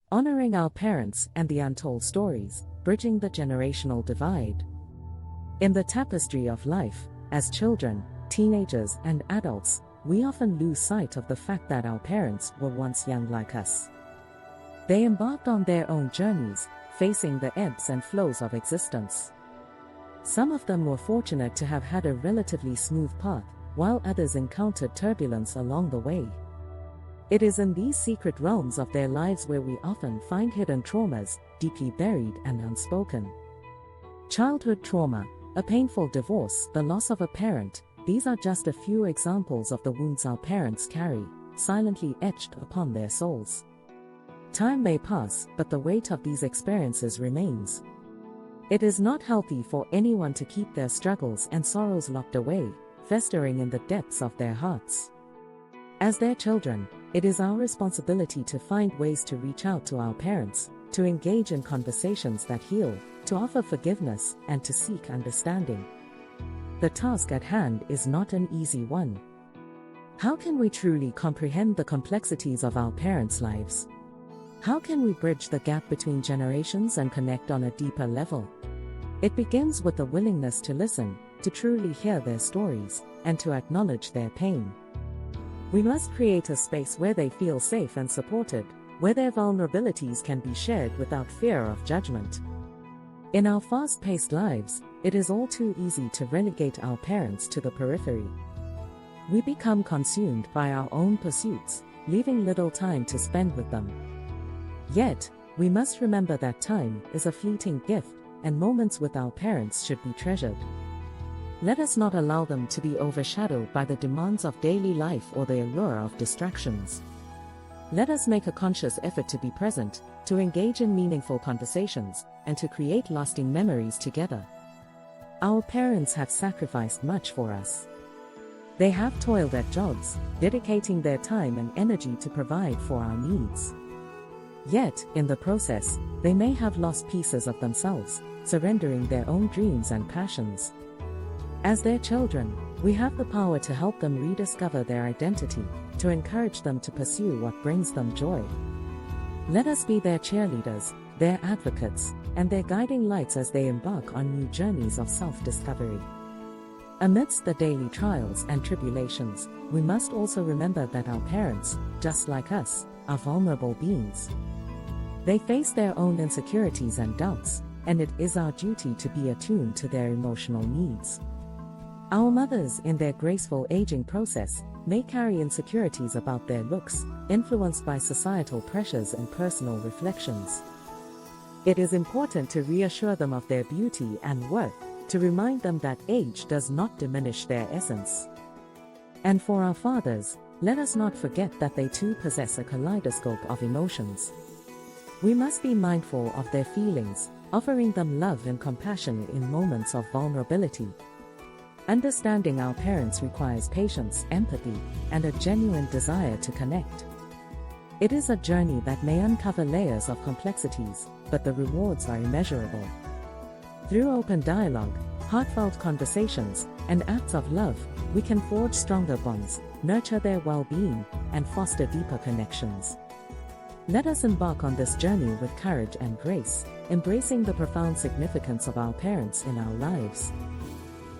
Honoring Our Parents and the Untold Stories, Bridging the Generational Divide. In the tapestry of life, as children, teenagers, and adults, we often lose sight of the fact that our parents were once young like us. They embarked on their own journeys, facing the ebbs and flows of existence. Some of them were fortunate to have had a relatively smooth path, while others encountered turbulence along the way. It is in these secret realms of their lives where we often find hidden traumas, deeply buried and unspoken. Childhood trauma, a painful divorce, the loss of a parent, these are just a few examples of the wounds our parents carry, silently etched upon their souls. Time may pass, but the weight of these experiences remains. It is not healthy for anyone to keep their struggles and sorrows locked away, festering in the depths of their hearts. As their children, it is our responsibility to find ways to reach out to our parents, to engage in conversations that heal, to offer forgiveness, and to seek understanding. The task at hand is not an easy one. How can we truly comprehend the complexities of our parents' lives? How can we bridge the gap between generations and connect on a deeper level? It begins with the willingness to listen, to truly hear their stories, and to acknowledge their pain. We must create a space where they feel safe and supported, where their vulnerabilities can be shared without fear of judgment. In our fast-paced lives, it is all too easy to relegate our parents to the periphery. We become consumed by our own pursuits, leaving little time to spend with them. Yet, we must remember that time is a fleeting gift, and moments with our parents should be treasured. Let us not allow them to be overshadowed by the demands of daily life or the allure of distractions. Let us make a conscious effort to be present, to engage in meaningful conversations, and to create lasting memories together. Our parents have sacrificed much for us. They have toiled at jobs, dedicating their time and energy to provide for our needs. Yet, in the process, they may have lost pieces of themselves, surrendering their own dreams and passions. As their children, we have the power to help them rediscover their identity, to encourage them to pursue what brings them joy. Let us be their cheerleaders, their advocates, and their guiding lights as they embark on new journeys of self-discovery. Amidst the daily trials and tribulations, we must also remember that our parents, just like us, are vulnerable beings. They face their own insecurities and doubts, and it is our duty to be attuned to their emotional needs. Our mothers, in their graceful aging process, may carry insecurities about their looks, influenced by societal pressures and personal reflections. It is important to reassure them of their beauty and worth, to remind them that age does not diminish their essence. And for our fathers, let us not forget that they too possess a kaleidoscope of emotions. We must be mindful of their feelings, offering them love and compassion in moments of vulnerability. Understanding our parents requires patience, empathy, and a genuine desire to connect. It is a journey that may uncover layers of complexities, but the rewards are immeasurable. Through open dialogue, heartfelt conversations, and acts of love, we can forge stronger bonds, nurture their well-being, and foster deeper connections. Let us embark on this journey with courage and grace, embracing the profound significance of our parents in our lives.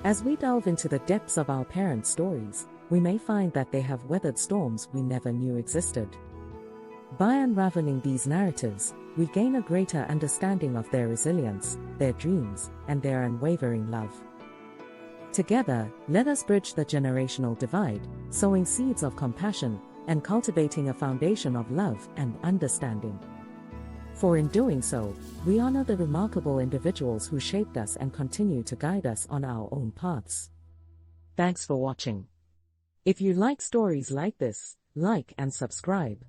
As we delve into the depths of our parents' stories, we may find that they have weathered storms we never knew existed. By unraveling these narratives, we gain a greater understanding of their resilience, their dreams, and their unwavering love. Together, let us bridge the generational divide, sowing seeds of compassion, and cultivating a foundation of love and understanding. For in doing so, we honor the remarkable individuals who shaped us and continue to guide us on our own paths. Thanks for watching. If you like stories like this, like and subscribe.